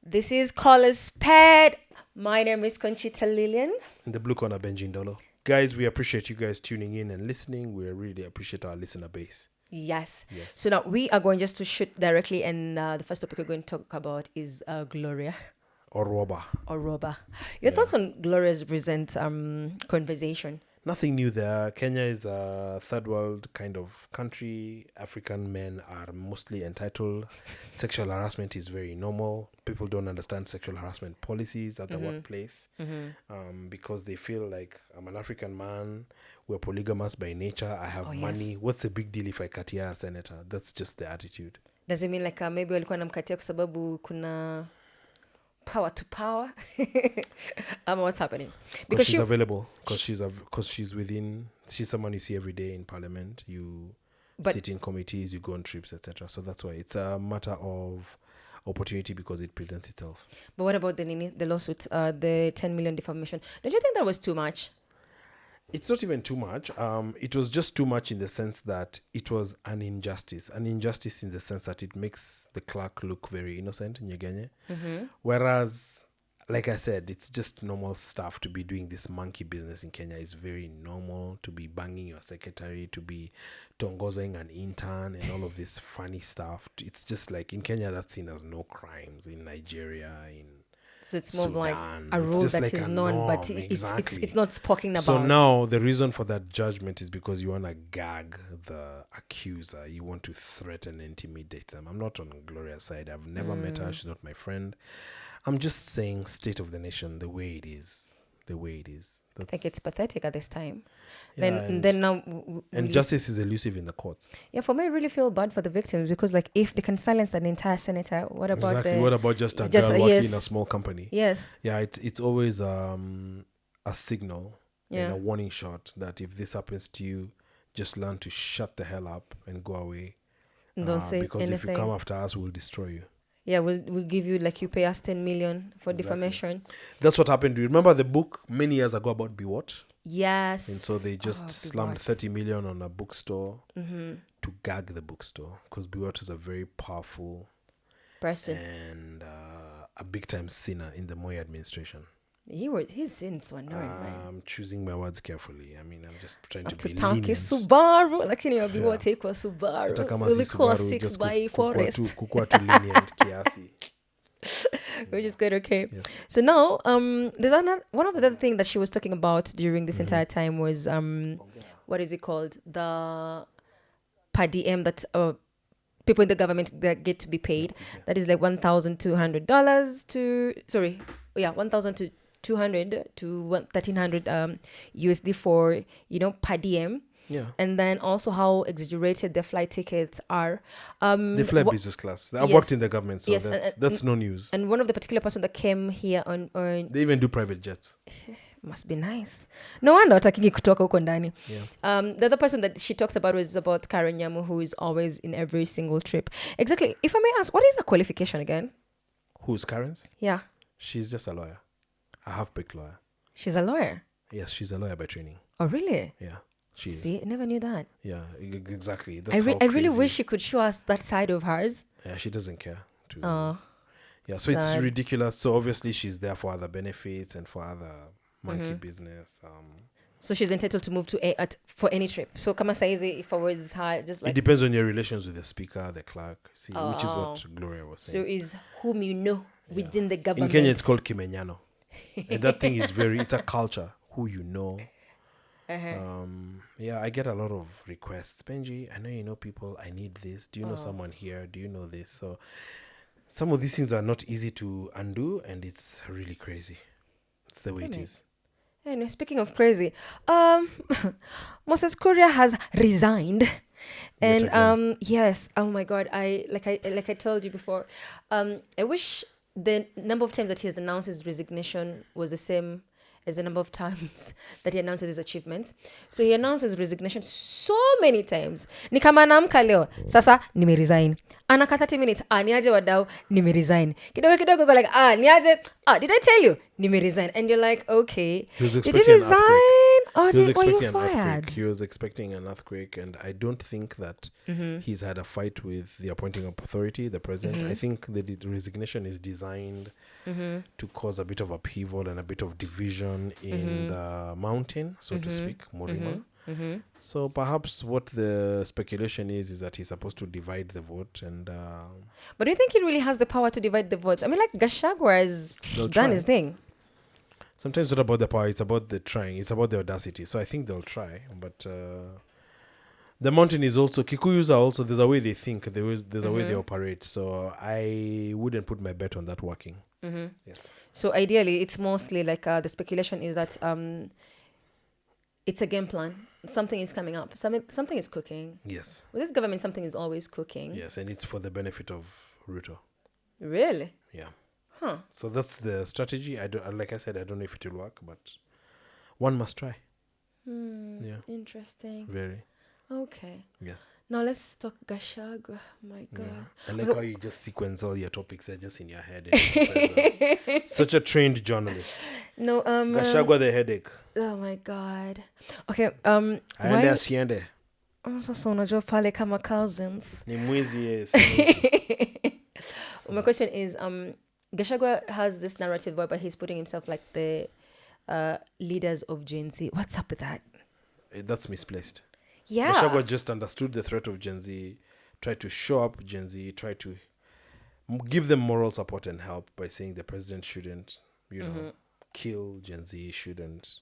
This is Caller Spade. My name is Conchita Lillian. In the blue corner, Benji Ndolo. Guys, we appreciate you guys tuning in and listening. We really appreciate our listener base. Yes. So now we are going just to shoot directly, and the first topic we're going to talk about is Gloria Orwoba. Your thoughts on Gloria's recent conversation? Nothing new there. Kenya is a third world kind of country. African men are mostly entitled. Sexual harassment is very normal. People don't understand sexual harassment policies at the workplace because they feel like, I'm an African man, we're polygamous by nature, I have money. What's the big deal if I katia a senator? That's just the attitude. Does it mean like maybe walikuwa namkatia kwa sababu kuna power to power? What's happening? Because she's available. Because she's within. She's someone you see every day in parliament. You sit in committees. You go on trips, etc. So that's why it's a matter of opportunity because it presents itself. But what about the lawsuit, the 10 million defamation? Don't you think that was too much? It's not even too much. It was just too much in the sense that it was an injustice. An injustice in the sense that it makes the clerk look very innocent, Nyegenye. Whereas, like I said, it's just normal stuff to be doing this monkey business in Kenya. It's very normal to be banging your secretary, to be tongozing an intern and all of this funny stuff. It's just like in Kenya, that's seen as no crimes. In Nigeria, so it's more Sudan, like a rule that like is known, but it's not spoken about. So now the reason for that judgment is because you want to gag the accuser. You want to threaten and intimidate them. I'm not on Gloria's side. I've never met her. She's not my friend. I'm just saying state of the nation the way it is. I think it's pathetic at this time. Yeah, then now and justice is elusive in the courts. Yeah, for me, I really feel bad for the victims because, like, if they can silence an entire senator, what about what about just a girl working in a small company? Yes. Yeah, it's always a signal and a warning shot that if this happens to you, just learn to shut the hell up and go away. Don't say because anything. If you come after us, we'll destroy you. Yeah, we'll give you, like, you pay us 10 million for defamation. That's what happened. Do you remember the book many years ago about Be What? Yes. And so they just slammed 30 million on a bookstore to gag the bookstore because Be What is a very powerful person and a big time sinner in the Moi administration. His sins were known, man. I'm choosing my words carefully. I mean, I'm just trying to be lenient. Subaru, lakini ya Be What equal Subaru. Ulikuwa 6x forest. Kukua tu lenient kiasi. Which is good, okay. Yes. So now, there's one of the other things that she was talking about during this entire time was, what is it called? The per diem that people in the government that get to be paid. That is like $1,200 to 200 to 1,300 USD for, per diem. Yeah. And then also how exaggerated the flight tickets are. They fly business class. I've worked in the government, so that's no news. And one of the particular person that came here on they even do private jets. Must be nice. No wonder watakingi kutoka huko ndani. Yeah. The other person that she talks about was about Karen Nyamu, who is always in every single trip. Exactly. If I may ask, what is her qualification again? Who's Karen's? Yeah. She's just a lawyer. A half-baked lawyer. She's a lawyer? Yes, she's a lawyer by training. Oh, really? Yeah. See, I never knew that. Yeah, exactly. I really wish she could show us that side of hers. Yeah, she doesn't care. Yeah, sad. so it's ridiculous. So obviously she's there for other benefits and for other monkey business. So she's entitled to move for any trip. So kama saizi, if I was her, just like... It depends on your relations with the speaker, the clerk, which is what Gloria was saying. So is whom you know within the government. In Kenya, it's called kimenyano. And that thing is it's a culture, who you know. Yeah, I get a lot of requests. Benji, I know you know people. I need this. Do you know someone here? Do you know this? So some of these things are not easy to undo, and it's really crazy. It's the way it is. Anyway, speaking of crazy, Moses Kuria has resigned. And yes, oh my God, I told you before, I wish the number of times that he has announced his resignation was the same as the number of times that he announces his achievements. So he announced his resignation so many times. Ni kama naamka leo, sasa nimeresign. Anaka 30 minutes, niaje wadau, nimeresign. Kidogo go like, niaje, did I tell you? Nimeresign. And you're like, okay. Did you resign? Oh, He was were you expecting an earthquake. fired? He was expecting an earthquake, and I don't think that he's had a fight with the appointing authority, the president. I think the resignation is designed to cause a bit of upheaval and a bit of division in the mountain, so to speak, Murima. So perhaps what the speculation is that he's supposed to divide the vote, and But do you think he really has the power to divide the votes? I mean, like Gachagua has They'll done try. his thing. sometimes it's not about the power, it's about the trying, it's about the audacity. So I think they'll try, but the mountain is also, Kikuyus are also, there's a way they think, there's a way they operate. So I wouldn't put my bet on that working. Yes. So ideally, it's mostly like the speculation is that it's a game plan. Something is coming up. Something is cooking. Yes. With this government, something is always cooking. Yes, and it's for the benefit of Ruto. Really? Yeah. Huh. So that's the strategy. Like I said, I don't know if it will work, but one must try. Yeah. Interesting. Very. Okay. Yes. Now let's talk Gachagua. My God. I like how you just sequence all your topics. They're just in your head. Such a trained journalist. No. Gachagua the headache. Oh my God. Okay. Aende asiende. Sasa unajua pale kama cousins. Ni mwizi yes. My question is, Gachagua has this narrative whereby he's putting himself like the leaders of Gen Z. What's up with that? That's misplaced. Yeah. Gachagua just understood the threat of Gen Z, tried to show up Gen Z, tried to give them moral support and help by saying the president shouldn't, kill Gen Z, shouldn't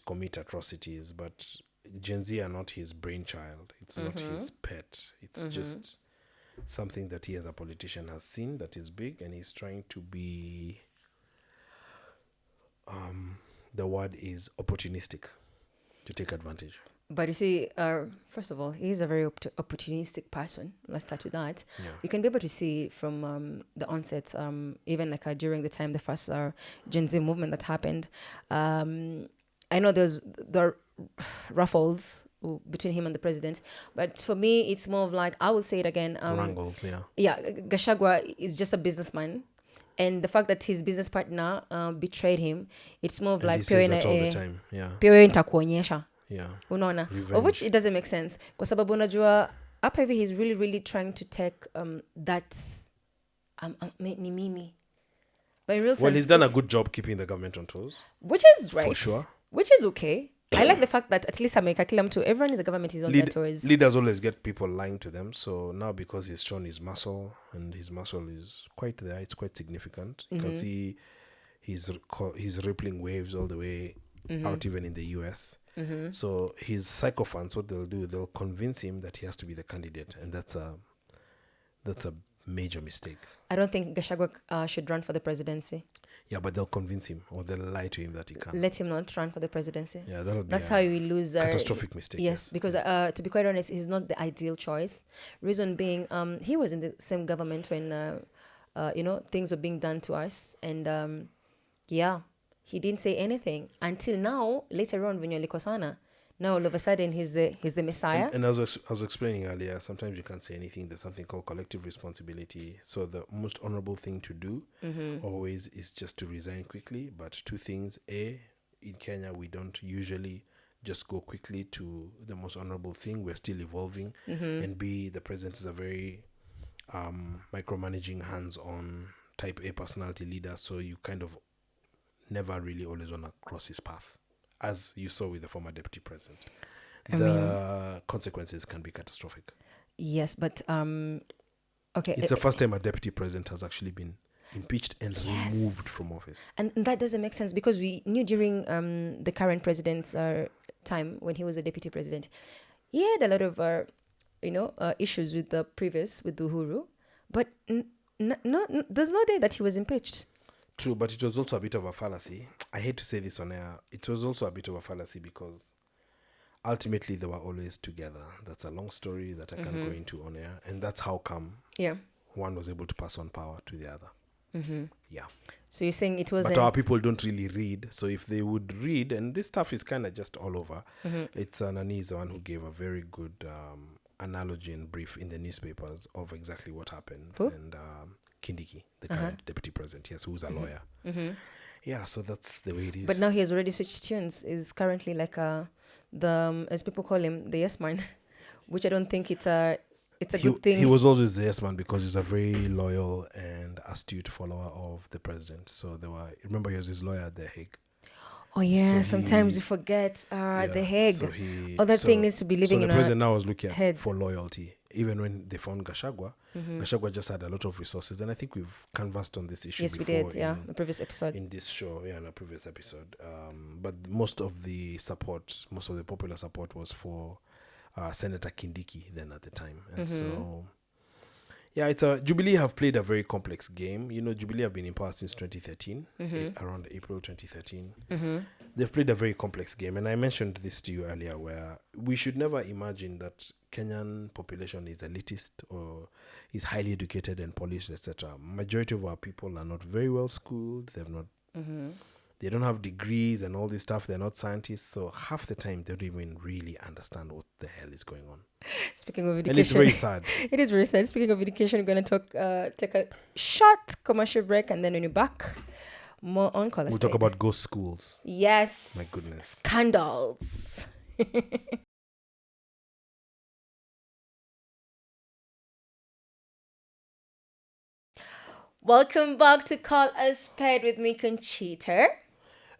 commit atrocities. But Gen Z are not his brainchild. It's not his pet. It's just something that he as a politician has seen that is big, and he's trying to be, the word is opportunistic, to take advantage. But you see, first of all, he's a very opportunistic person. Let's start with that. Yeah. You can be able to see from the onset, even like during the time the first Gen Z movement that happened. I know there are ruffles between him and the president, but for me, it's more of like, I will say it again. Wrangles, yeah. Yeah, Gachagua is just a businessman. And the fact that his business partner betrayed him, it's more of And like he says that all the time. Yeah. Pure nitakuonyesha. Yeah. Unaona, Revenge. of which it doesn't make sense kwa sababu unajua hapa hivi he's really trying to take that ni mimi, but in real sense, Well, he's done a good job keeping the government on toes, which is right, for sure, which is okay. I like the fact that at least America kila mtu, everyone in the government is on their toes. Leaders always get people lying to them, so now because he's shown his muscle, and his muscle is quite there, it's quite significant. You can see he's rippling waves all the way out, even in the US. So his sycophants, what they'll do, they'll convince him that he has to be the candidate, and that's a major mistake. I don't think Gachagua should run for the presidency. Yeah, but they'll convince him, or they'll lie to him that he can't. Let him not run for the presidency. Yeah, that's how we lose catastrophic mistake. Yes, because to be quite honest, he's not the ideal choice. Reason being, he was in the same government when things were being done to us, and he didn't say anything until now. Later on, when you're likosana, now all of a sudden he's the messiah. And as I was explaining earlier, sometimes you can't say anything. There's something called collective responsibility. So the most honorable thing to do always is just to resign quickly. But two things: A, in Kenya we don't usually just go quickly to the most honorable thing. We're still evolving. And B, the president is a very micromanaging, hands-on type A personality leader. So you kind of never really always want to cross his path, as you saw with the former deputy president. The consequences can be catastrophic. Yes, but okay. It's the first time a deputy president has actually been impeached and removed from office. And that doesn't make sense, because we knew during the current president's time, when he was a deputy president, he had a lot of issues with the previous, with Uhuru, but there's no day that he was impeached. True, but it was also a bit of a fallacy. I hate to say this on air. It was also a bit of a fallacy because ultimately they were always together. That's a long story that I can't go into on air. And that's how come one was able to pass on power to the other. Yeah. So you're saying it wasn't... But our people don't really read. So if they would read, and this stuff is kind of just all over, it's Nani is the one who gave a very good analogy and brief in the newspapers of exactly what happened. Who? And Kindiki, the current deputy president, yes, who's a lawyer. Yeah, so that's the way it is. But now he has already switched tunes. Is currently like the as people call him, the yes man, which I don't think it's a good thing. He was always the yes man because he's a very loyal and astute follower of the president. So remember he was his lawyer at The Hague. Oh yeah, sometimes you forget The Hague. Thing needs to be living in the president now was looking head. for loyalty. Even when they found Gachagua, Gachagua just had a lot of resources, and I think we've canvassed on this issue. Yes, before we did. Yeah, the previous episode. In this show, in a previous episode. But most of the popular support was for Senator Kindiki then at the time, and so. Yeah, Jubilee have played a very complex game. Jubilee have been in power since 2013, around April 2013. They've played a very complex game. And I mentioned this to you earlier, where we should never imagine that Kenyan population is elitist or is highly educated and polished, etc. Majority of our people are not very well schooled. They don't have degrees and all this stuff. They're not scientists. So half the time, they don't even really understand what the hell is going on. Speaking of education. And it's very sad. It is very sad. Speaking of education, we're going to take a short commercial break. And then when you're back, more on Call Us We'll talk about ghost schools. Yes. My goodness. Scandals. Welcome back to Call Us Spade with me, Conchita.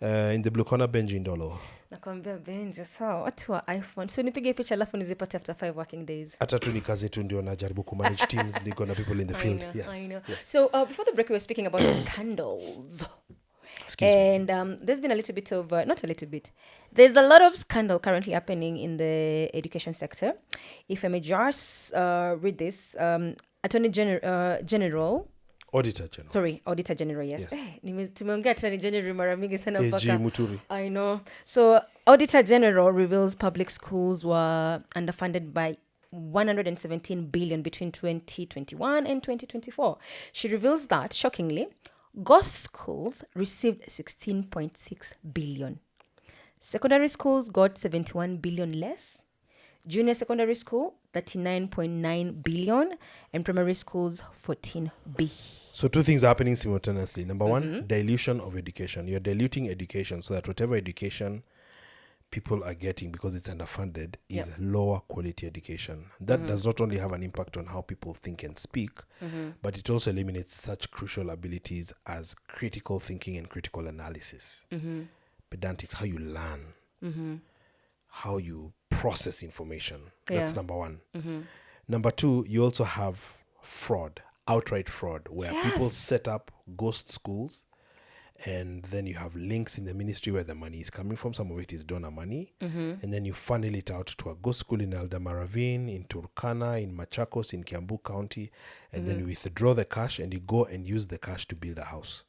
In the blue corner, Benji Ndolo. Nakwambia Benji, sawa watu wa iPhone. So nipige picha alafu nizipate after 5 working days. Hata tu ni kazi tu ndio najaribu kumanage teams, niko na people in the field. I know. Yes. So before the break, we were speaking about scandals. And there's been a little bit of, not a little bit, there's a lot of scandal currently happening in the education sector. If I may just read this, Attorney General, Auditor General, yes. Tumeongea Attorney General mara mingi sana AG Muturi. I know. So, Auditor General reveals public schools were underfunded by 117 billion between 2021 and 2024. She reveals that, shockingly, ghost schools received 16.6 billion. Secondary schools got 71 billion less. Junior secondary school, 39.9 billion. And primary schools, 14 billion. So two things are happening simultaneously. Number one, dilution of education. You're diluting education so that whatever education people are getting, because it's underfunded, is lower quality education. That does not only have an impact on how people think and speak, but it also eliminates such crucial abilities as critical thinking and critical analysis. Pedantics, how you learn, how you process information. That's number one. Number two, you also have fraud. Outright fraud, where people set up ghost schools, and then you have links in the ministry where the money is coming from. Some of it is donor money, and then you funnel it out to a ghost school in Eldamaravine, in Turkana, in Machakos, in Kiambu County, and then you withdraw the cash and you go and use the cash to build a house.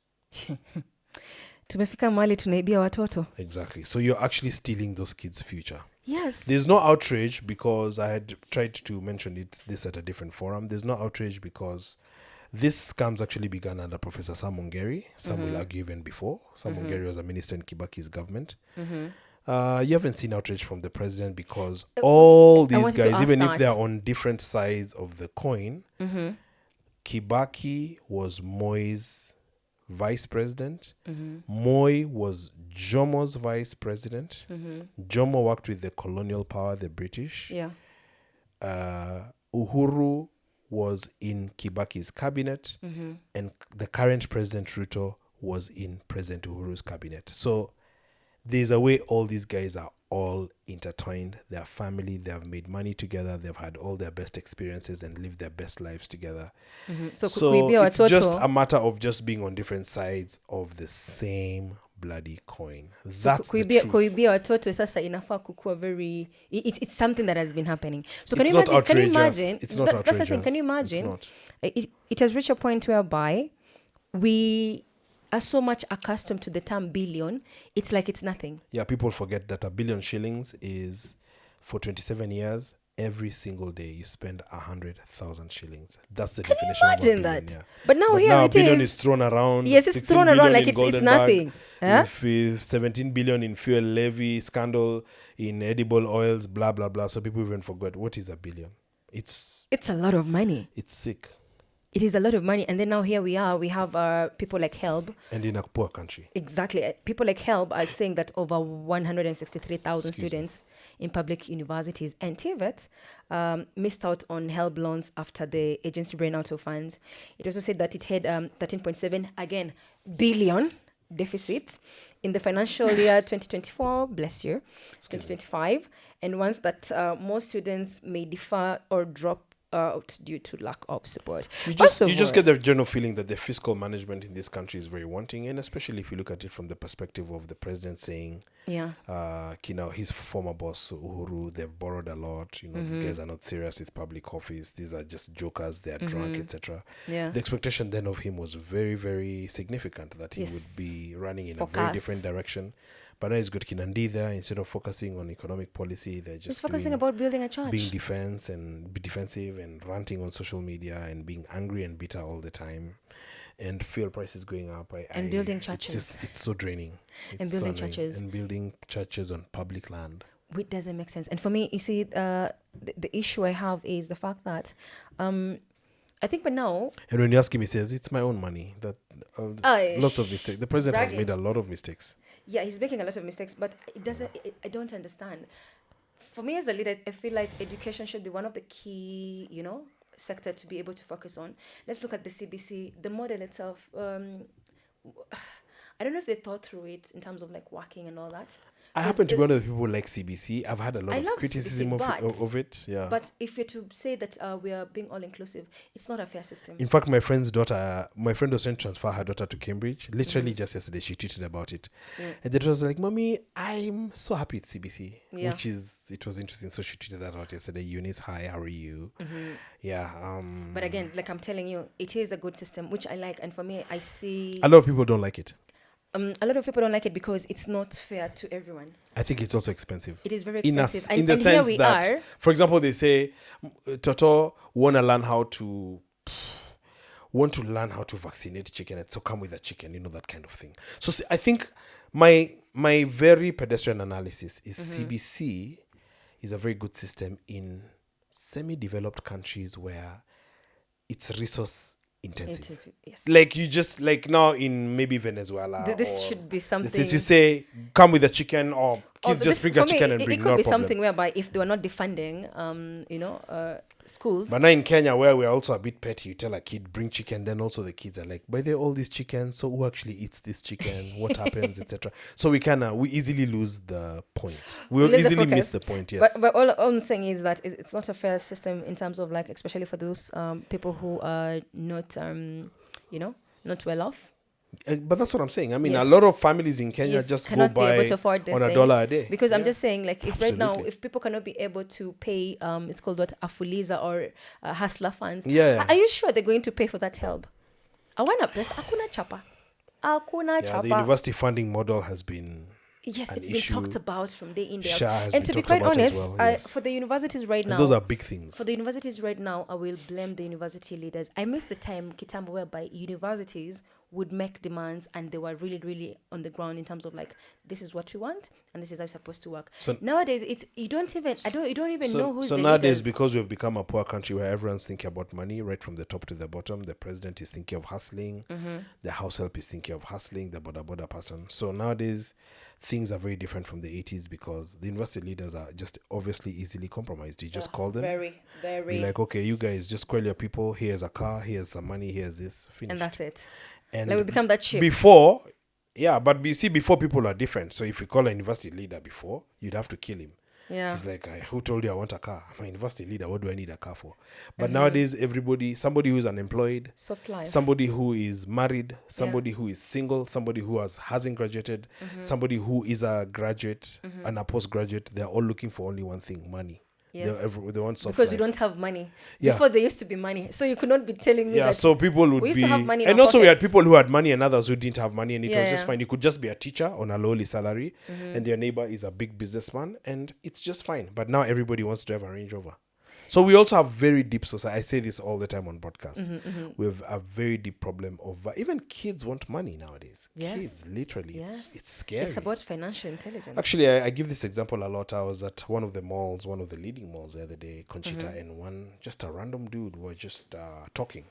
Tumefika mahali tunaibia watoto. Exactly. So you're actually stealing those kids' future. Yes. There's no outrage because I had tried to mention this at a different forum. There's no outrage because this scams actually began under Professor Sam Ongeri. Some will argue even before. Sam Ongeri was a minister in Kibaki's government. You haven't seen outrage from the president because all these guys, even if they're on different sides of the coin, Kibaki was Moi's vice president. Moi was Jomo's vice president. Jomo worked with the colonial power, the British. Uhuru was in Kibaki's cabinet, and the current President Ruto was in President Uhuru's cabinet. So there's a way all these guys are all intertwined. They're family. They have made money together. They've had all their best experiences and lived their best lives together. So it's just a matter of just being on different sides of the same bloody coin. That's the truth. Kuibia watoto sasa inafaa kukua very... It's something that has been happening. So It's not outrageous. It's not outrageous. That's the thing. Can you imagine? It has reached a point whereby we are so much accustomed to the term billion, it's like it's nothing. Yeah, people forget that 1 billion shillings is, for 27 years, every single day you spend 100,000 shillings. That's the definition of a billion. That? Yeah. But now here now it billion is. is thrown around. Yes, it's thrown around like it's nothing. If 17 billion in fuel levy, scandal in edible oils, blah, blah, blah. So people even forgot what is 1 billion. It's a lot of money. It's sick. It is a lot of money. And then now here we are. We have people like HELB. And in a poor country. Exactly. People like HELB are saying that over 163,000 students in public universities and TVET missed out on HELB loans after the agency ran out of funds. It also said that it had 13.7 again billion deficit in the financial year 2024, bless you, 2025, and once that most students may defer or drop out due to lack of support. You just get the general feeling that the fiscal management in this country is very wanting, and especially if you look at it from the perspective of the president saying, his former boss Uhuru, they've borrowed a lot. These guys are not serious with public office. These are just jokers. They are drunk, etc. Yeah. The expectation then of him was very, very significant that he would be running in a very different direction. But now he's got Kinandi there. Instead of focusing on economic policy, they're just focusing about building a church, being defensive and ranting on social media and being angry and bitter all the time, and fuel prices going up. And building churches. It's so draining. And building churches. And building churches on public land. Which doesn't make sense. And for me, you see, the issue I have is the fact that I think by now... And when you ask him, he says, it's my own money. That lots of mistakes. The president has made a lot of mistakes. Yeah, he's making a lot of mistakes, but I don't understand. For me as a leader, I feel like education should be one of the key, sector to be able to focus on. Let's look at the CBC, the model itself. I don't know if they thought through it in terms of like working and all that. I happen to be one of the people who like CBC. I've had a lot of criticism CBC, of it. Yeah. But if you're to say that we are being all inclusive, it's not a fair system. In fact, my friend was trying to transfer her daughter to Cambridge. Literally just yesterday, she tweeted about it. And it was like, Mommy, I'm so happy it's CBC. Yeah. It was interesting. So she tweeted that out yesterday. Eunice, hi, how are you? Yeah. But again, like I'm telling you, it is a good system, which I like. And for me, I see... A lot of people don't like it. A lot of people don't like it because it's not fair to everyone. I think it's also expensive. It is very expensive. In the sense that, for example, they say, Toto want to learn how to vaccinate chicken, and so come with a chicken, that kind of thing. So I think my very pedestrian analysis is CBC is a very good system in semi-developed countries where it's resource intensive. Yes. Like you just like now in maybe Venezuela. This should be something. You say come with a chicken, or kids just bring a chicken and bring. It could be something whereby if they were not defunding, schools. But now in Kenya, where we're also a bit petty, you tell a kid bring chicken, then also the kids are like, by the way, all these chickens. So who actually eats this chicken? What happens, etc. So we easily lose the point. We'll easily miss the point. Yes. But all I'm saying is that it's not a fair system in terms of like, especially for those people who are not not well off. But that's what I'm saying. I mean, a lot of families in Kenya just go by on $1 a day. Because I'm just saying, like, if right now, if people cannot be able to pay, it's called what, Afuliza or Hustler funds. Yeah. Are you sure they're going to pay for that help? I want to press. Akuna chapa. The university funding model has been. Yes, it's been talked about from day in, day out. And to be quite honest, for the universities right now... those are big things. For the universities right now, I will blame the university leaders. I miss the time, Kitambo, whereby universities would make demands and they were really, really on the ground in terms of like, this is what we want and this is how it's supposed to work. So nowadays, you don't even know who's the nowadays, leaders. because we've become a poor country where everyone's thinking about money, right from the top to the bottom. The president is thinking of hustling. The house help is thinking of hustling. The border person. So nowadays, things are very different from the 80s because the university leaders are just obviously easily compromised. You just call them. Very, very. Be like, okay, you guys just call your people. Here's a car. Here's some money. Here's this. Finished. And that's it. And like we become that cheap. Before, but you see, before people are different. So if you call a university leader before, you'd have to kill him. Yeah. He's like, who told you I want a car? I'm a university leader. What do I need a car for? But nowadays, somebody who's unemployed, soft life, somebody who is married, somebody who is single, somebody who hasn't graduated, somebody who is a graduate and a postgraduate, they're all looking for only one thing, money. Yes. They want soft because life. you don't have money. Yeah. Before there used to be money. So you could not be telling me that. So people would we used to have money in and our also pockets. we had people who had money and others who didn't have money, and it was just fine. You could just be a teacher on a lowly salary and your neighbor is a big businessman and it's just fine. But now everybody wants to have a Range Rover. So we also have very deep society. I say this all the time on podcasts. We have a very deep problem of even kids want money nowadays. Yes. Kids, literally. Yes. It's scary. It's about financial intelligence. Actually, I give this example a lot. I was at one of the malls, one of the leading malls the other day, Conchita, and just a random dude was just talking.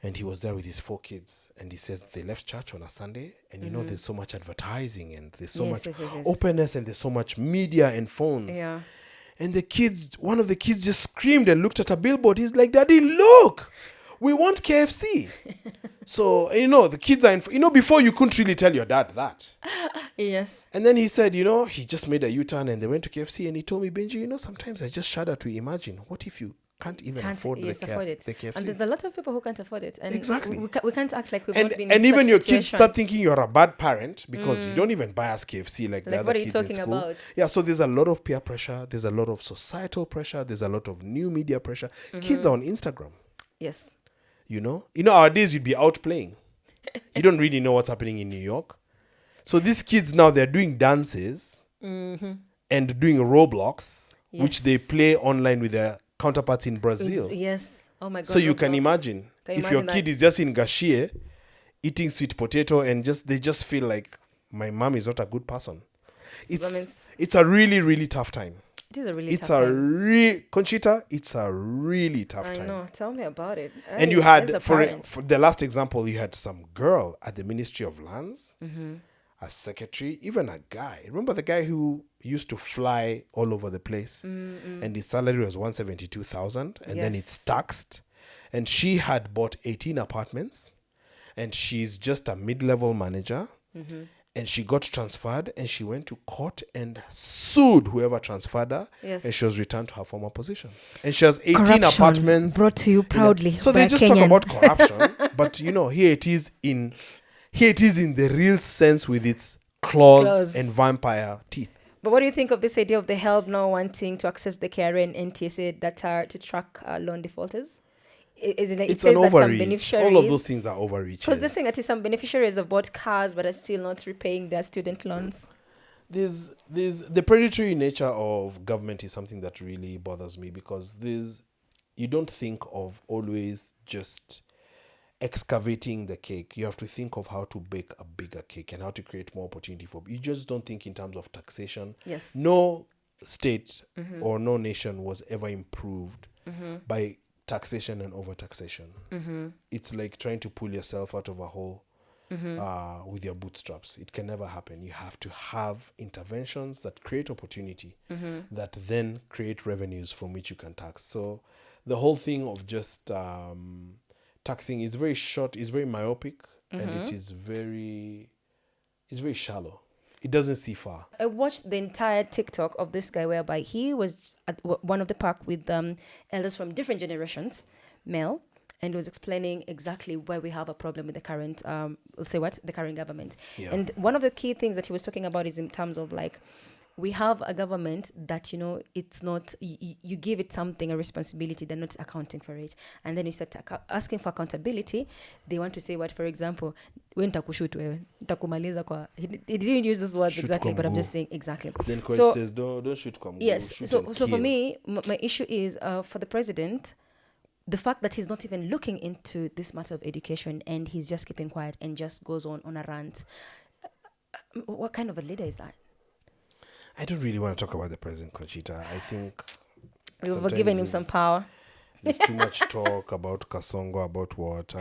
And he was there with his 4 kids, and he says they left church on a Sunday, and there's so much advertising, and there's so much openness, and there's so much media and phones. Yeah. And one of the kids just screamed and looked at a billboard. He's like, "Daddy, look, we want KFC." So, the kids are before you couldn't really tell your dad that. Yes. And then he said, he just made a U-turn and they went to KFC, and he told me, "Benji, sometimes I just shudder to imagine, what if you can't afford it. the KFC. And there's a lot of people who can't afford it. And exactly. We can't act like we've not been and in even such your situation. kids start thinking you're a bad parent because you don't even buy us KFC like the other kids in school. What are you talking about? Yeah, so there's a lot of peer pressure. There's a lot of societal pressure. There's a lot of new media pressure. Kids are on Instagram. Yes. Nowadays you'd be out playing. You don't really know what's happening in New York. So these kids now, they're doing dances and doing Roblox, which they play online with their counterparts in Brazil. Yes. Oh my God. So you can imagine if your kid is just in Gachie eating sweet potato and they just feel like my mom is not a good person. It's a really, really tough time. It is a really tough time. Conchita, it's a really tough time. I know. Tell me about it. And you had, for the last example, you had some girl at the Ministry of Lands, a secretary, even a guy. Remember the guy who used to fly all over the place? And his salary was 172,000, and then it's taxed. And she had bought 18 apartments, and she's just a mid-level manager. And she got transferred, and she went to court and sued whoever transferred her. Yes. And she was returned to her former position. And she has 18 apartments. Brought to you proudly. So they just talk about corruption. But, here it is in the real sense with its claws and vampire teeth. But what do you think of this idea of the HELB now wanting to access the KRA and NTSA data to track loan defaulters? It's an overreach. All of those things are overreach. Because the thing that is some beneficiaries have bought cars but are still not repaying their student loans. There's the predatory nature of government is something that really bothers me, because you don't think of always just excavating the cake. You have to think of how to bake a bigger cake and how to create more opportunity for. You just don't think in terms of taxation. Yes. No state or no nation was ever improved by taxation and overtaxation. It's like trying to pull yourself out of a hole with your bootstraps. It can never happen. You have to have interventions that create opportunity that then create revenues from which you can tax. So the whole thing of just taxing is very short, is very myopic, and it's very shallow. It doesn't see far. I watched the entire TikTok of this guy whereby he was at one of the park with elders from different generations, male, and was explaining exactly why we have a problem with the current, the current government. Yeah. And one of the key things that he was talking about is in terms of like, we have a government that, it's not, you give it something, a responsibility, they're not accounting for it. And then you start asking for accountability. They want to say what, for example, he didn't use those words exactly, but I'm just saying exactly. Then Coach says, don't shoot Congo. Yes. So for me, my issue is for the president, the fact that he's not even looking into this matter of education and he's just keeping quiet and just goes on a rant. What kind of a leader is that? I don't really want to talk about the president, Conchita. I think we've given him some power. There's too much talk about Kasongo, about what.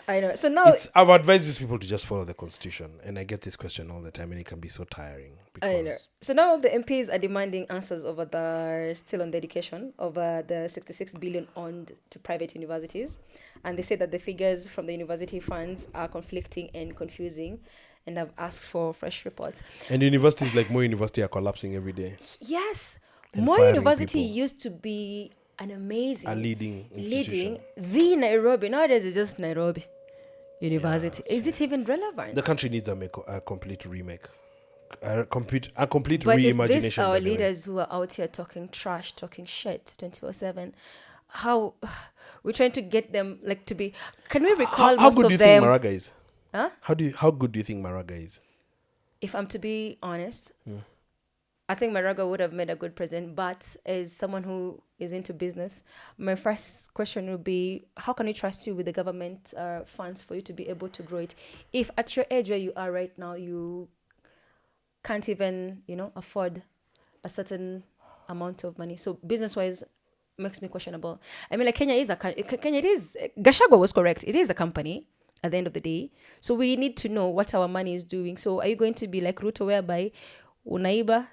I know. So now I've advised these people to just follow the constitution, and I get this question all the time, and it can be so tiring. I know. So now the MPs are demanding answers over still on the education, over the 66 billion owed to private universities, and they say that the figures from the university funds are conflicting and confusing. And I've asked for fresh reports. And universities like Moi University are collapsing every day. Yes. Moi University used to be an amazing... A leading institution. The Nairobi. Nowadays it's just Nairobi University. Yeah, is it even relevant? The country needs a complete remake. A complete reimagination. But if this our leaders who are out here talking trash, talking shit 24/7, how... We're trying to get them like to be... Can we recall how good do you think Maraga is? Huh? How good do you think Maraga is? If I'm to be honest, I think Maraga would have made a good president. But as someone who is into business, my first question would be: how can we trust you with the government funds for you to be able to grow it? If at your age where you are right now, you can't even afford a certain amount of money. So business-wise, makes me questionable. I mean, like Kenya is Kenya. It is Gachagua was correct. It is a company at the end of the day. So we need to know what our money is doing. So are you going to be like Ruto, whereby unaiba?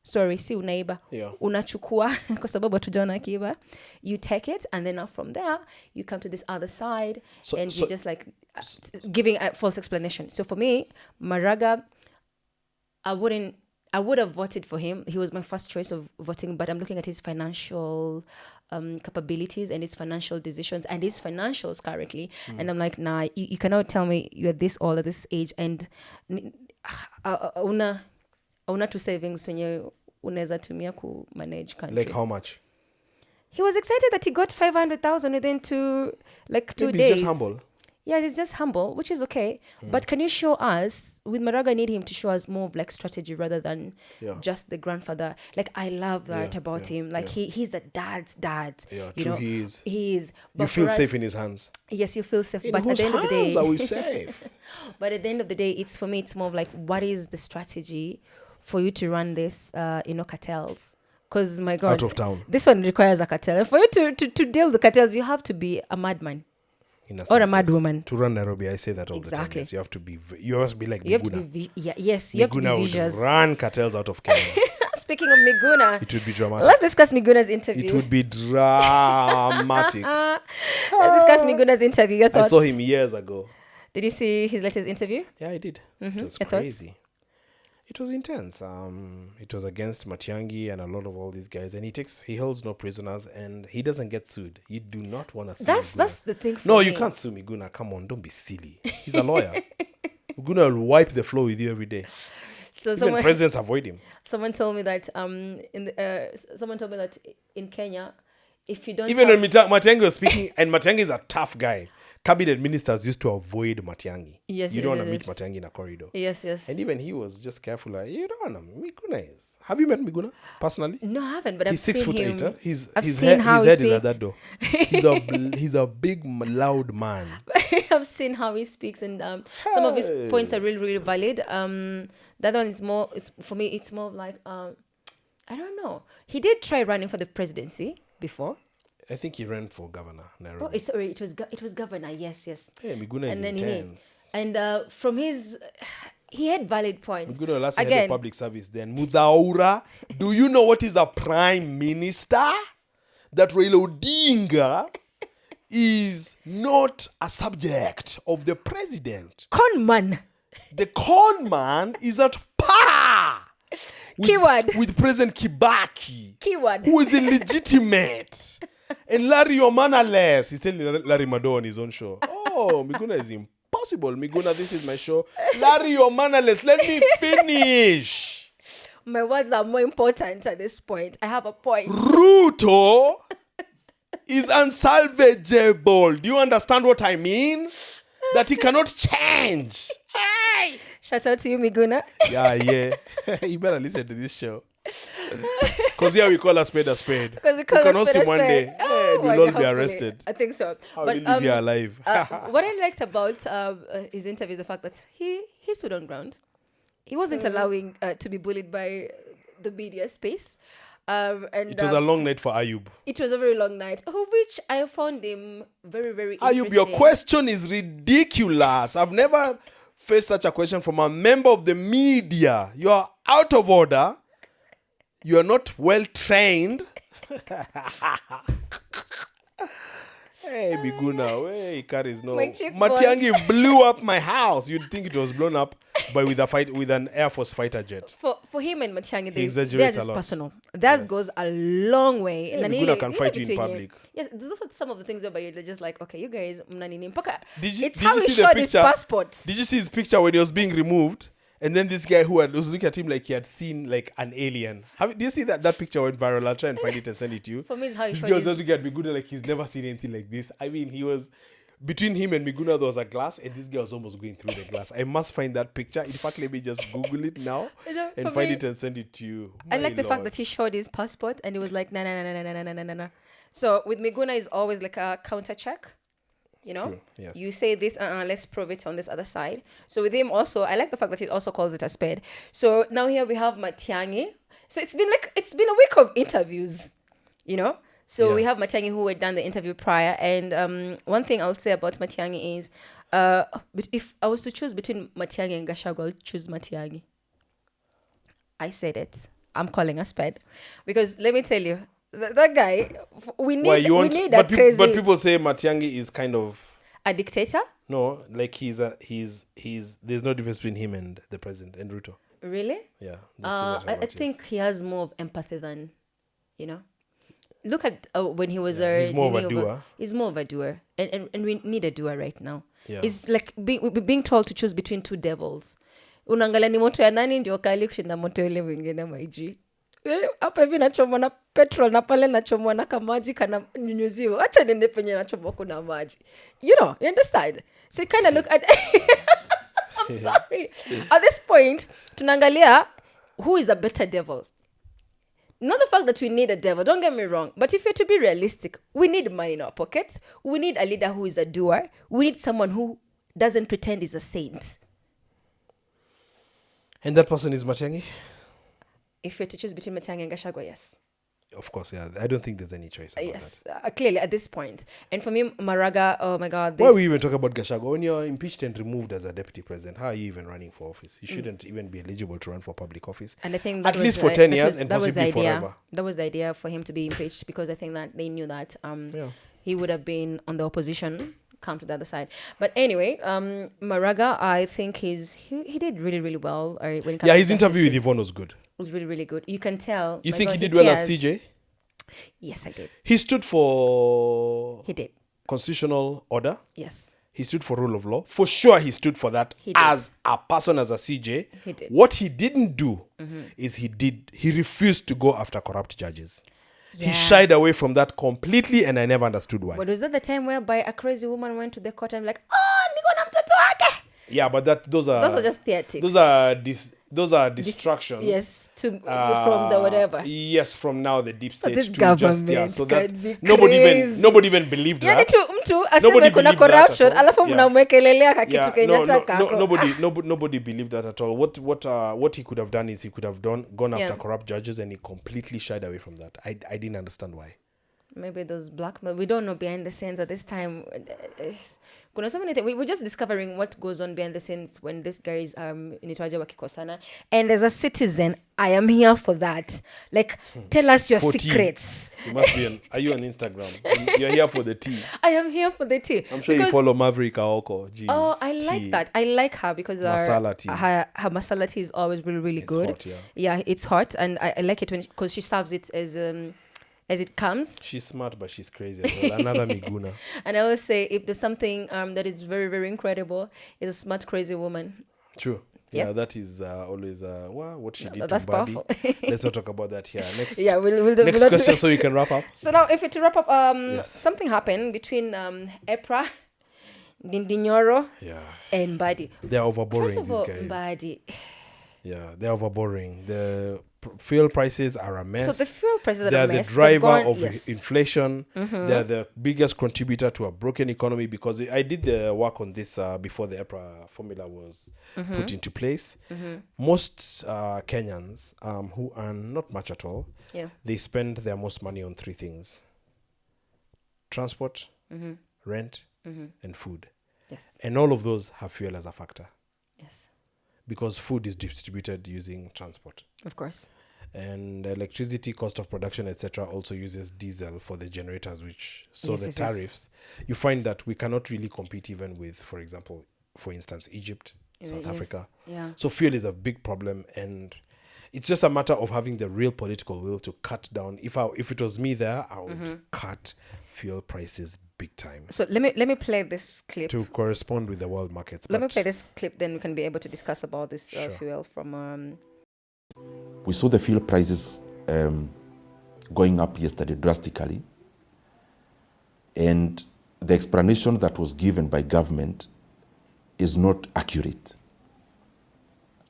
Sorry, si unaiba. Yeah. Unachukua kwa sababu hatujaona akiiba. You take it, and then now from there you come to this other side, and you're just like giving a false explanation. So for me, Maraga, I would have voted for him. He was my first choice of voting, but I'm looking at his financial capabilities and his financial decisions and his financials currently. And I'm like, nah, you cannot tell me you're this old at this age and una two savings when you unaweza tumia ku manage country. Like how much? He was excited that he got 500,000 within 2 days. He's just humble. Yeah, he's just humble, which is okay. But can you show us, with Maraga, I need him to show us more of like strategy rather than just the grandfather. Like, I love that about him. Like, he's a dad's dad. Yeah, you true, know? he is. But you feel safe in his hands. Yes, you feel safe. In but whose at the end of the day, hands are we safe? But at the end of the day, it's for me, it's more of like, what is the strategy for you to run this, cartels? Because, my God, out of town. This one requires a cartel. And for you to deal with the cartels, you have to be a madman. Or a mad woman. To run Nairobi, I say that all the time. Yes, you have to be like Miguna. You have to be you have to be Miguna would run cartels out of Kenya. Speaking of Miguna, it would be dramatic. Let's discuss Miguna's interview. It would be dramatic. Let's discuss Miguna's interview. Your thoughts? I saw him years ago. Did you see his latest interview? Yeah, I did. Mm-hmm. It was Your crazy. Thoughts? It was intense. It was against Matiang'i and a lot of all these guys, and he holds no prisoners, and he doesn't get sued. You do not want to sue Miguna. That's the thing for me. you can't sue Miguna. Come on, don't be silly. He's a lawyer. Miguna will wipe the floor with you every day. So even presidents avoid him. Someone told me that in Kenya, if you don't even when Matiang'i was speaking, and Matiang'i is a tough guy. Cabinet ministers used to avoid Matiang'i. Yes, you don't want to meet Matiang'i in a corridor. Yes. And even he was just careful. Like, you don't know Miguna is. Have you met Miguna personally? No, I haven't. But he's I've seen 6'8". him. His seen how his head is like that though. He's a big, loud man. I've seen how he speaks, and some of his points are really, really valid. The other one is more. For me, it's more like I don't know. He did try running for the presidency before. I think he ran for governor. Nairobi. Oh, it was governor. Yes. Hey, Miguna is intense. From his, he had valid points. Miguna last had a public service. Then Mudhaura, do you know what is a prime minister? That Raila Odinga is not a subject of the president. Con man. The con man is at par. With President Kibaki. Keyword. Who is illegitimate. And Larry Omanales, he's telling Larry Mado on his own show. Oh, Miguna is impossible. Miguna, this is my show. Larry Omanales, let me finish. My words are more important at this point. I have a point. Ruto is unsalvageable. Do you understand what I mean? That he cannot change. Shout out to you, Miguna. Yeah. You better listen to this show. Because here we call a spade a spade. Because we call a spade a spade. One day, we'll all be arrested. I think so. How will you live here alive? What I liked about his interview is the fact that he stood on ground. He wasn't allowing to be bullied by the media space. And it was a long night for Ayub. It was a very long night, of which I found him very, very interesting. Ayub, your question is ridiculous. I've never faced such a question from a member of the media. You are out of order. You are not well trained. Hey, Miguna, he carries no. Matiang'i blew up my house. You'd think it was blown up, but with an Air Force fighter jet. For him and Matiang'i, theirs is personal. Theirs goes a long way. Yeah, Miguna can fight you in public. Yes, those are some of the things where you're just like, okay, you guys, Did how you he see showed the his picture? passports. Did you see his picture when he was being removed? And then this guy who was looking at him like he had seen like an alien. Do you see that picture went viral? I'll try and find it and send it to you. For me, it's how he this showed guy was just looking at Miguna like he's never seen anything like this. I mean, he was... Between him and Miguna, there was a glass, and this guy was almost going through the glass. I must find that picture. In fact, let me just Google it now and find it and send it to you. I like the fact that he showed his passport and he was like, nah. So with Miguna, is always like a counter check. You know, True. Yes. You say this, let's prove it on this other side. So with him also, I like the fact that he also calls it a spade. So now here we have Matiang'i. So it's been a week of interviews, you know. So we have Matiang'i who had done the interview prior. And one thing I'll say about Matiang'i is, but if I was to choose between Matiang'i and Gachagua, I'll choose Matiang'i. I said it. I'm calling a spade. Because let me tell you, that guy, we need a crazy... But people say Matiang'i is kind of... A dictator? No, like he's there's no difference between him and the president and Ruto. Really? Yeah. I think he has more of empathy than, look at when he was he's more of a doer. He's more of a doer. And we need a doer right now. Yeah. It's like being told to choose between two devils. Unaangalia ni moto ya nani ndio kali kushinda moto ile mwingine maiji. Hapa hivi nachomwa na petrol na pale nachomwa na kamaji kana nyunyuziwa. Acha niende penye nachomwa kuna maji. You understand? So you kind of look at... I'm sorry. At this point, tunaangalia who is a better devil. Not the fact that we need a devil, don't get me wrong. But if you're to be realistic, we need money in our pockets. We need a leader who is a doer. We need someone who doesn't pretend he's a saint. And that person is Matiang'i? If you're to choose between Matiang'i and Gachagua, yes. Of course, yeah. I don't think there's any choice about yes, clearly at this point. And for me, Maraga, oh my God. Why are we even talking about Gachagua? When you're impeached and removed as a deputy president, how are you even running for office? You shouldn't even be eligible to run for public office. And I think that at least for 10 years and possibly forever. That was the idea for him to be impeached, because I think that they knew that he would have been on the opposition, come to the other side. But anyway, Maraga, I think he did really, really well. When it comes his interview with Yvonne was good. It was really, really good. You can tell. You think he did well as CJ? Yes, I did. He stood for... He did. Constitutional order. Yes. He stood for rule of law. For sure, he stood for that as a person, as a CJ. He did. What he didn't do is he refused to go after corrupt judges. Yeah. He shied away from that completely, and I never understood why. But was that the time whereby a crazy woman went to the court and like, niko na mtoto wake? Yeah, but those are just theatrics. Those are distractions. Yes, from the whatever. Yes, from now the deep state. This government so that nobody even believed that. Mtu aseme kuna corruption, alafu mnamwekelelea kakitu Kenya kako. Nobody believed that at all. What he could have done is he could have gone after corrupt judges, and he completely shied away from that. I didn't understand why. Maybe those blackmail. We don't know behind the scenes at this time. Kuna so many things. We're just discovering what goes on behind the scenes when these guys initwaje wakikosana. And as a citizen, I am here for that. Like, tell us your secrets. You must be are you on Instagram? You're here for the tea. I am here for the tea. I'm sure you follow Maverick Aoko. Jeez, I like that. I like her because masala tea. Her masala tea is always really, really good. Hot, yeah. Yeah, it's hot, and I like it because she serves it as it comes. She's smart, but she's crazy as well. Another Miguna. And I always say, if there's something that is very, very incredible, is a smart, crazy woman. True. Yeah, that is always what she did. That's powerful. Let's not talk about that here. Next. Yeah, we'll do next question, so we can wrap up. So now, to wrap up, something happened between EPRA, Ndindi Nyoro, and Mbadi. They're overboring. First of all, these guys. Mbadi. Yeah, they're overboring. The fuel prices are a mess. So the fuel prices are a mess. They're the driver of inflation. Mm-hmm. They're the biggest contributor to a broken economy, because I did the work on this before the EPRA formula was put into place. Mm-hmm. Most Kenyans who earn not much at all, they spend their most money on three things: transport, rent, and food. Yes. And all of those have fuel as a factor. Yes. Because food is distributed using transport. Of course. And electricity, cost of production, etc., also uses diesel for the generators, the tariffs. You find that we cannot really compete even with, for instance, Egypt, South Africa. Yeah. So fuel is a big problem, and it's just a matter of having the real political will to cut down. If it was me there, I would cut fuel prices big time. So let me play this clip to correspond with the world markets. Let me play this clip, then we can be able to discuss about this fuel from. We saw the fuel prices going up yesterday drastically, and the explanation that was given by government is not accurate,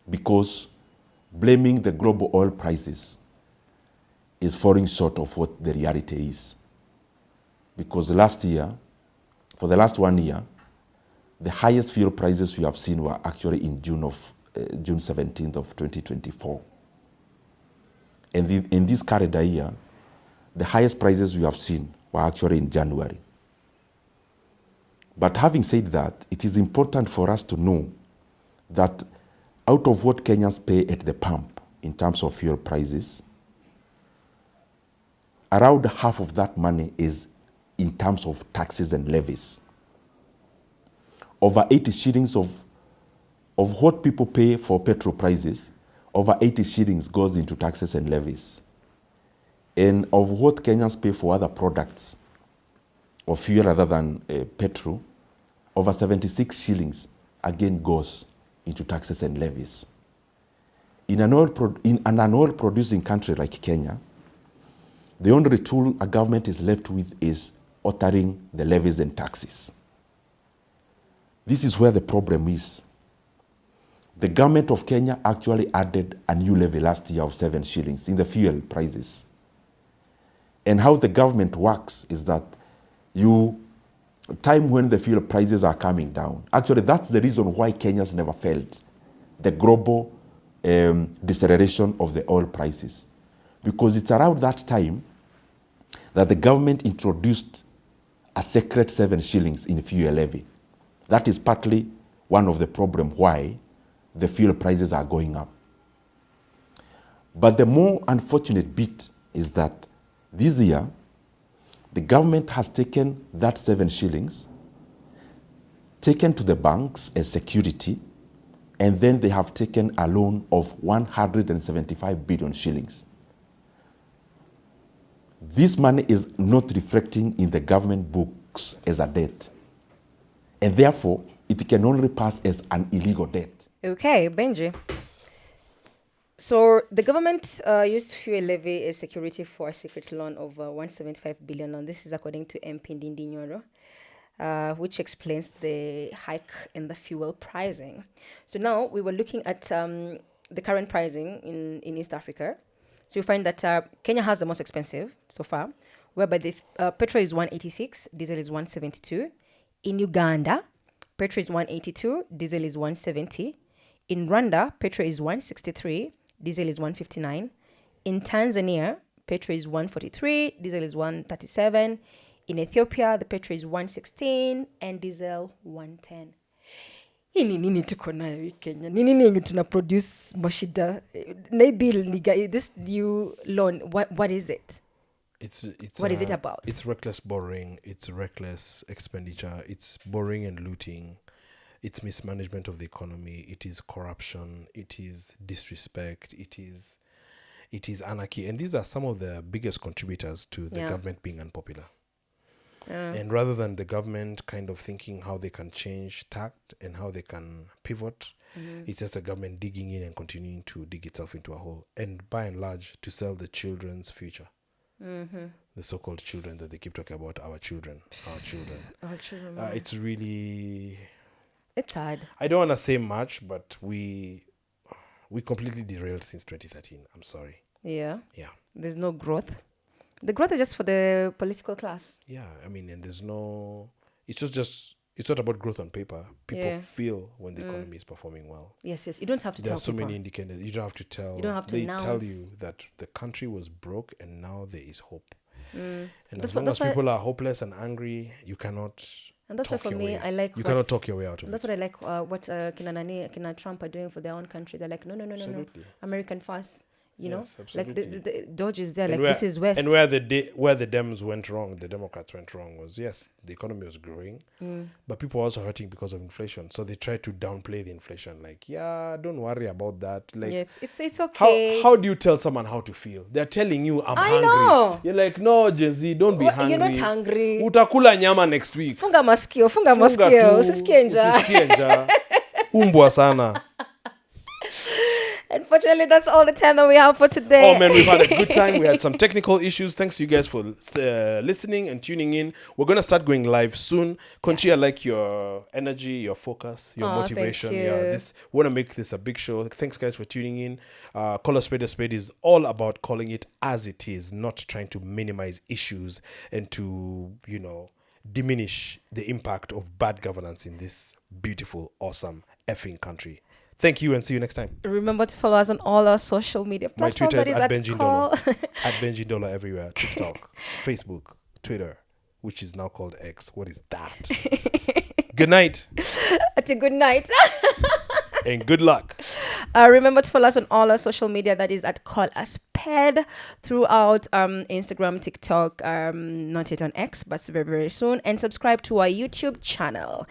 because blaming the global oil prices is falling short of what the reality is. Because for the last 1 year, the highest fuel prices we have seen were actually in June 17th of 2024. And in this calendar year, the highest prices we have seen were actually in January. But having said that, it is important for us to know that out of what Kenyans pay at the pump in terms of fuel prices, around half of that money is in terms of taxes and levies. Over 80 shillings of what people pay for petrol prices, over 80 shillings goes into taxes and levies. And of what Kenyans pay for other products or fuel other than petrol, over 76 shillings again goes into taxes and levies. In an oil-producing country like Kenya, the only tool a government is left with is altering the levies and taxes. This is where the problem is. The government of Kenya actually added a new levy last year of 7 shillings in the fuel prices. And how the government works is that time when the fuel prices are coming down, actually that's the reason why Kenyans never felt the global deceleration of the oil prices. Because it's around that time that the government introduced a secret 7 shillings in fuel levy. That is partly one of the problems why the fuel prices are going up. But the more unfortunate bit is that this year, the government has taken that 7 shillings, taken to the banks as security, and then they have taken a loan of 175 billion shillings. This money is not reflecting in the government books as a debt. And therefore, it can only pass as an illegal debt. Okay, Benji. So the government used fuel levy as security for a secret loan of 175 billion, and this is according to MP Ndindi Nyoro, which explains the hike in the fuel pricing. So now we were looking at the current pricing in East Africa. So you find that Kenya has the most expensive so far, whereby the petrol is 186, diesel is 172. In Uganda, petrol is 182, diesel is 170. In Rwanda, petrol is 163, diesel is 159. In Tanzania, petrol is 143, diesel is 137. In Ethiopia, the petrol is 116 and diesel 110. Hii nini tuko nayo hii Kenya? Nini yenye tuna produce mashida? Maybe this new loan, what is it? What is it about? It's reckless borrowing, it's reckless expenditure, it's borrowing and looting, it's mismanagement of the economy, it is corruption, it is disrespect, it is anarchy. And these are some of the biggest contributors to the government being unpopular. And rather than the government kind of thinking how they can change tact and how they can pivot, it's just the government digging in and continuing to dig itself into a hole. And by and large, to sell the children's future. The so-called children that they keep talking about, our children. It's really... It's hard. I don't want to say much, but we completely derailed since 2013. I'm sorry. Yeah. There's no growth. The growth is just for the political class. Yeah, I mean, and there's no... It's not about growth on paper. People feel when the economy is performing well. Yes. You don't have to tell people. There are so many indicators. You don't have to tell. You don't have to announce. They tell you that the country was broke and now there is hope. And as long as people are hopeless and angry, you cannot... And that's why for me, I like... You cannot talk your way out of it. That's what I like, what Kina Trump are doing for their own country. They're like, no. American first. You know, like the Dodge is there, like this is West. And where the Dems went wrong, the Democrats went wrong was, yes, the economy was growing, but people were also hurting because of inflation. So they tried to downplay the inflation, like, don't worry about that. Like, it's okay. How do you tell someone how to feel? They're telling you, I'm hungry. Know. You're like, no, Gen Z, don't be hungry. You're not hungry. Utakula nyama next week. Funga maskio. Usisikie njaa. Umbwa sana. Unfortunately, that's all the time that we have for today. Oh man, we've had a good time. We had some technical issues. Thanks to you guys for listening and tuning in. We're going to start going live soon. Conchi, I like your energy, your focus, your motivation. Thank you. We want to make this a big show. Thanks guys for tuning in. Call a spade a spade is all about calling it as it is, not trying to minimize issues and to, diminish the impact of bad governance in this beautiful, awesome effing country. Thank you and see you next time. Remember to follow us on all our social media My platforms. Twitter is That at is Benjindolo. At Benjindolo everywhere. TikTok, Facebook, Twitter, which is now called X. What is that? Good night. Good night. And good luck. Remember to follow us on all our social media. That is at Call Us Spade throughout Instagram, TikTok, not yet on X, but very, very soon. And subscribe to our YouTube channel.